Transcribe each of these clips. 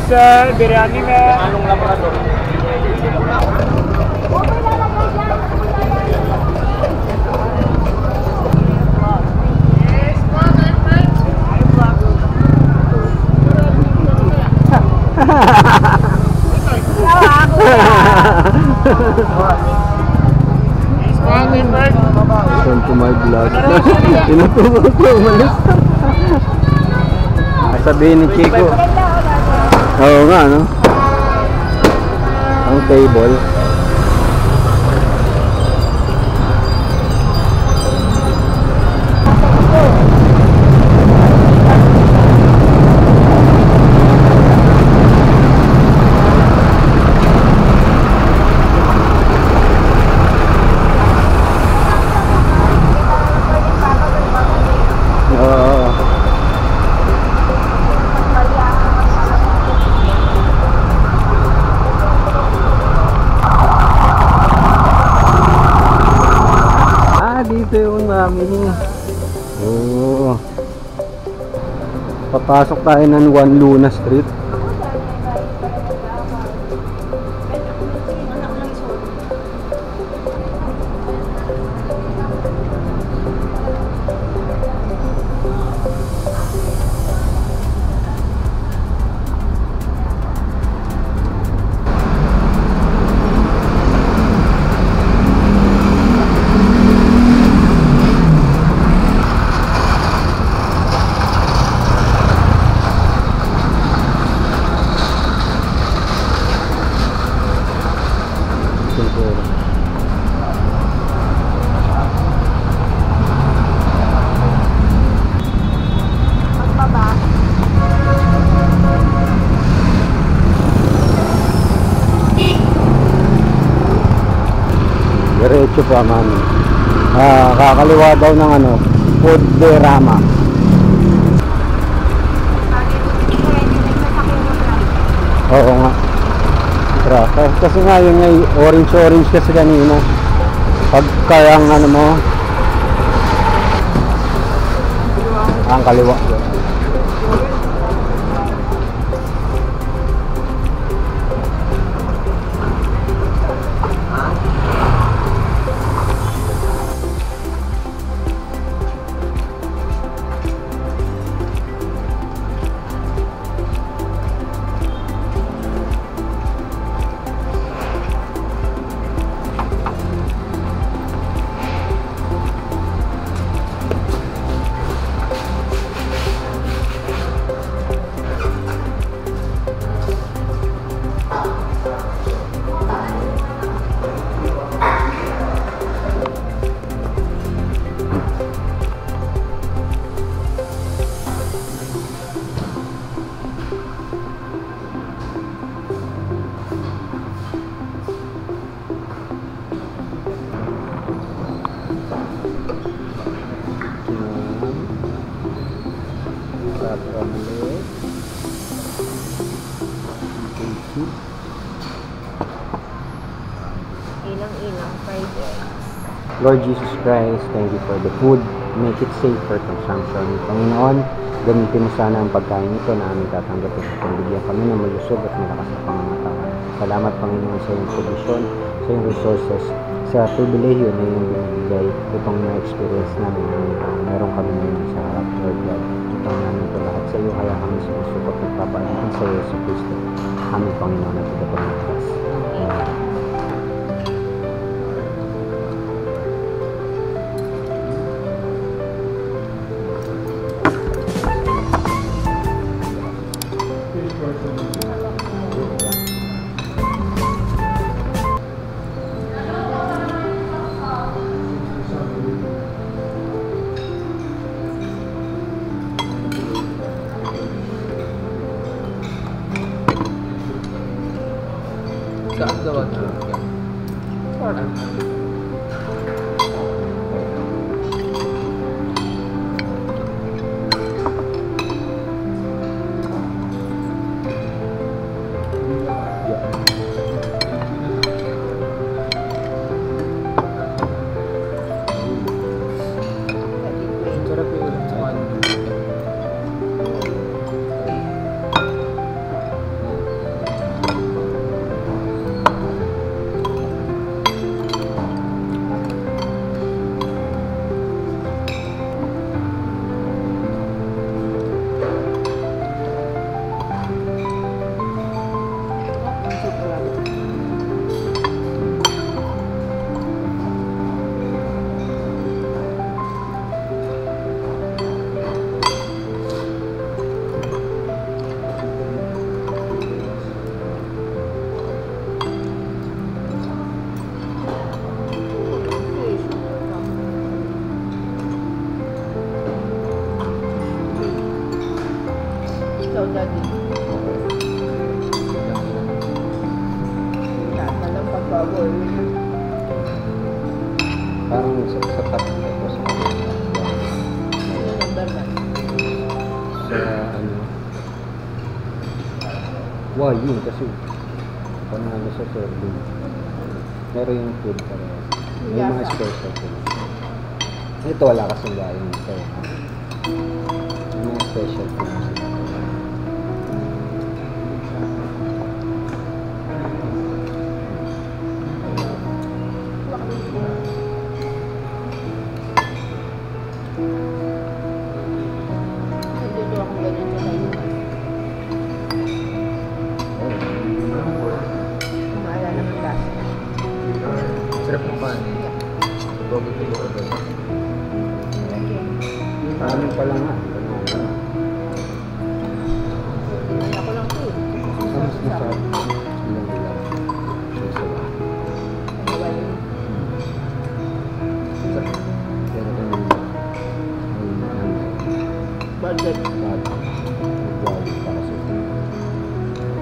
सर बिरयानी में labrador. Welcome to my vlog. Tinuturo ko umalis. Sabihin ni Chico. Oo nga, no? Ang table. Dito yung namin. Oo. Papasok tayo ng 1 Luna Street. Diretso pa man. Kakaliwa daw ng ano, Food Derama. Oo nga. Kasi nga yung orange kasi kanina. Pagka ang ano mo, ang kaliwa. Ilang fried eggs. Lord Jesus Christ, thank you for the food. Make it safe for consumption. Panginoon, gamitin mo sana ang pagkain ito na aming tatanggapin at pagbigyan kami ng malusog at malakas na pangangatawan. Salamat, Panginoon, sa iyong provision, sa iyong resources, sa pribilehiyo na iyong binibigay. Itong na-experience namin na meron kami ngayon sa harap, Lord God. Itong namin ito lahat sa iyo, kaya kami sinusupot at papalahan sa iyo sa Kristo. Aming Panginoon at Tagapagligtas. Amen. Saan daw? Daddy. Lahat na lang pagbago. Parang sa tabi ito sa Number 1. sa ano. Wow, yun kasi panalo sa serving. Pero yung food parehas. May mga Yasa. special food. Ito wala kasing galing ito. May mga special food. Nandito ako ganyan sa kayo. Maalala ng last. Sarap ng pan. Bago ito yung order. Amin pa lang nga. Hindi ako lang ito. Mas masarap. Ilang ilang. Pero kung Budget. nag-wali para sa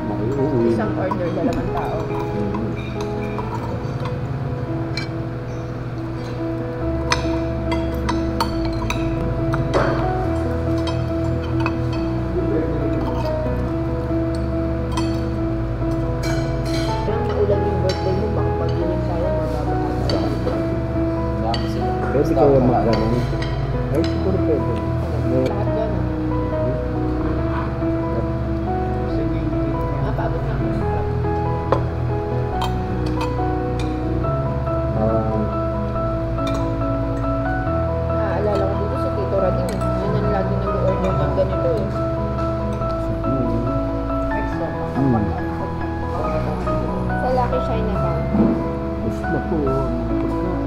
maiuwi. Isang order, 2 tao. Parang maulan yung birthday mo, baka pag-inig tayo, magbabatas. Pwede kayo mag-gano'n. Ay, siguro pwede. Lahat yan. Paabot na ako. Naalala ko dito si Tito Rading. Yun ang lagi nag-order ng ganito eh. Sa Lucky Chinatown. Mas na po ang mga pagkain.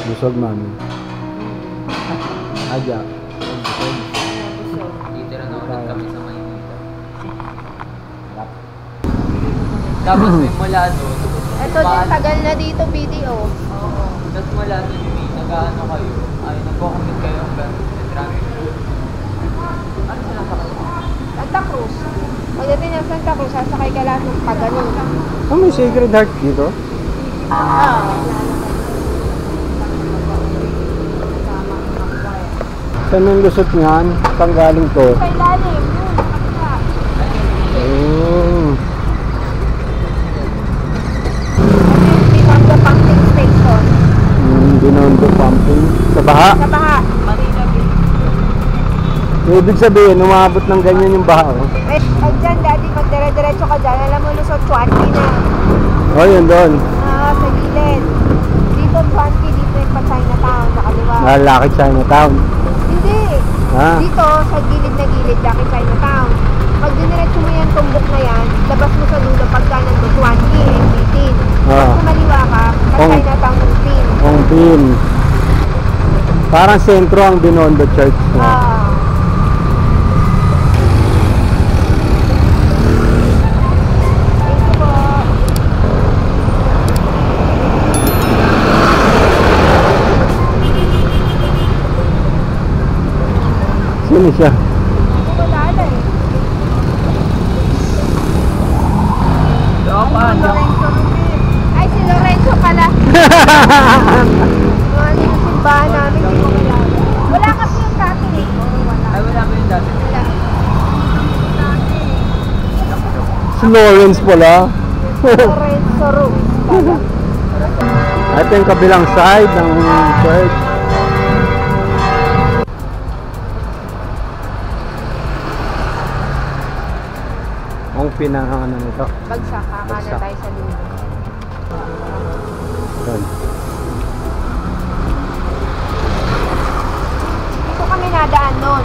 Busog mami. Aja. Dito na ulit kami sa Maynila. Tapos mula doon. Ito din, tagal na dito, BDO. Oo. Tapos mula doon yung nag-ano kayo. Ay, nagko-commute kayo hanggang sa traffic. Ano sila sa kayo? Santa Cruz. Pagdating ng Santa Cruz, sasakay ka lahat ng pagaling. Ah, may Sacred Heart dito? Saan ang lusot niyan? Saan galing to? Sa ilalim, yun, sa kapila. Oh. Binondo Pumping Station. Binondo pumping. Sa baha? Sa Baha. Marina Bay. Ibig sabihin, umabot ng ganyan yung baha. Oh, Eh, pag dyan, dati, pag dire-diretso ka dyan, alam mo, Luzon, Chuanqui na. oh yun doon. Sa gilid. Dito, Chuanqui, dito yung pa-Chinatown, sa kaliwa. Lalaki Chinatown. Hindi. Ah. Dito, sa gilid na gilid, Lucky Chinatown. Pag diniretso mo yan, tumbok na yan, labas mo sa dulo, pagkanan mo, Chuanqui, M18. Ah. Sa maliwa ka, pa-Chinatown, Ungpin. Ongpin. Parang sentro ang Binondo Church. Ah. Thank you po. Sino siya? Wala na eh. Lorenzo. Ay, si Lorenzo pala. Ano yung simbahan namin, hindi ko kilala. Wala kasi yung dati eh. Wala. Ay, wala ko yung dati. Wala. Si Lawrence pala. Lorenzo Ruiz pala. Ito yung kabilang side ng church. Ang pinanganganan nito. Bagsak, kakanan Bagsak. tayo sa dulo. Yun. Dito kami nadaan noon.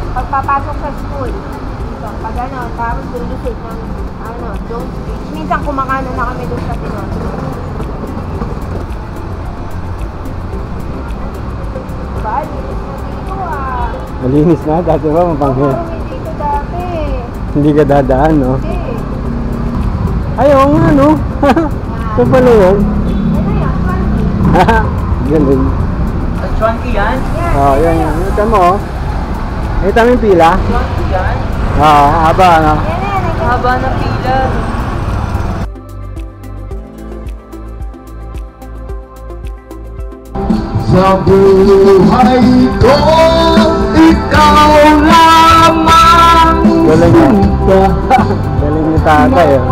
Pagpapasok sa school. Dito, pag ano, tapos dulisit ng Jones Beach. Minsan kumakanan na kami doon sa Tinoto. Linis na dito ah. Malinis na, dati ba mapanghit? Marumi dito dati. Hindi ka dadaan, no? Hindi. Ayaw nga, no? Ito pala yun. Ano yan? Swanky. Galing. At chunky yan? Oo, yan. Ito mo, oh. Ito mo yung pila? Chunky yan? Oo, haba, ano? Yan na yan. Haba ng pila. Sa buhay ko, ikaw lamang Galing niya. Galing ni tatay, eh.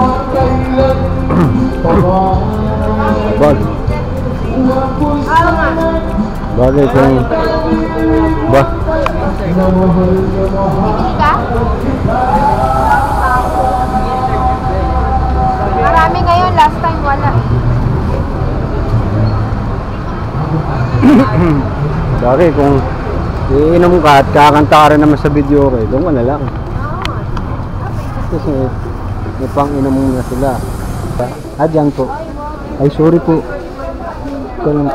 Bag. Oo nga. Bagay kung... Ba? Hindi ka? Marami ngayon, last time wala. Bagay kung iinom ka at kakanta ka rin naman sa video, okay, doon ka na lang. Kasi may pang inom muna sila. Dyan po. Ay, sorry po. Ito lang.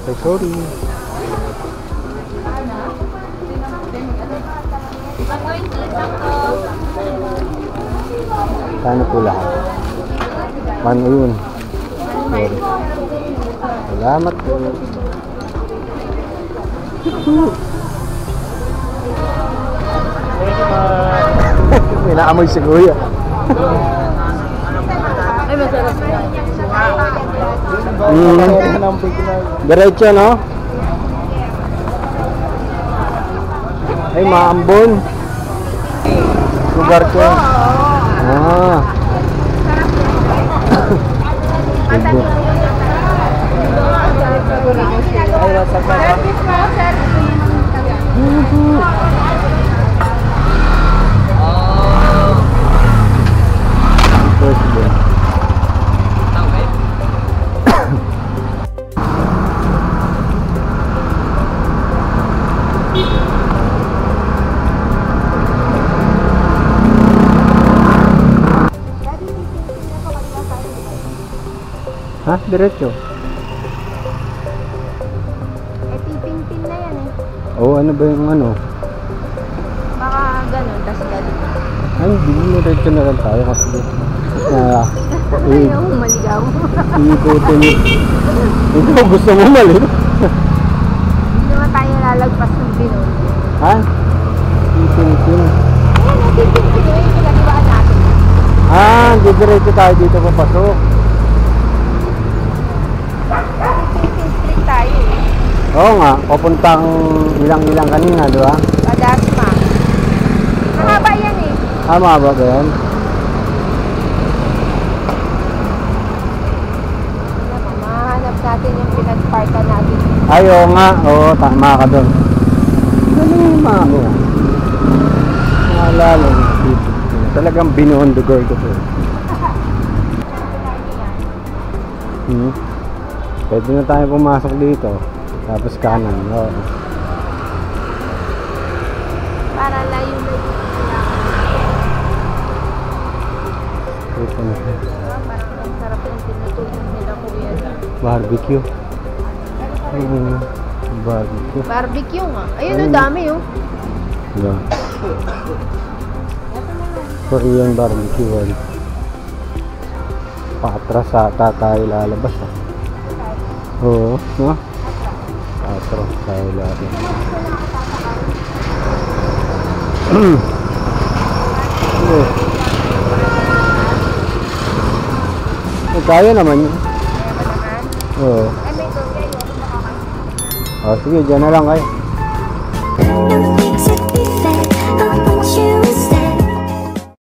Ay, sorry. Sana po lahat. Paano yun? Sorry. Salamat po. Inaamoy si Kuya. Diretso, no? Ay, maambon. Lugar ko. Ah. Sige. Oh. President. Tawid? Ha? Diretso? Eh, piping-pin na yan eh. Oo, ano ba yung ano? Baka ganun, tas galing. Ay, hindi diretso na lang tayo kasi Ayaw mo maligaw. iikutin mo. Ikaw gusto mo mali? Hindi naman tayo lalagpas ng Pinoy. Ha? Iikutin. Ayan, piping-pin eh. Pinagibaan natin. Ah, diretso tayo dito papasok. Piping street tayo eh. Oo nga, papuntang ilang-ilang kanina, di ba? Padasma. Mahaba yan eh. Tama ba ba yan? Mahanap natin yung pinagparka natin. Ay, oo nga. Oo, tama ka doon. Galing yung mami ah. Naalala niya. Talagang binuhon the girl ko po. Pwede na tayo pumasok dito. Tapos kanan. Oo. Para layo-layo. Ito na. Parang ang sarap ng tinutulong nila kuya. Barbecue. Barbecue. Barbecue nga. Ayun, ang dami oh. Diba? Korean barbecue. Patras ata tayo lalabas ah. Oo, no? Patras tayo lalabas. Kaya naman yun. Oo. Ay, may doon kayo. Oh, sige, dyan na lang kayo.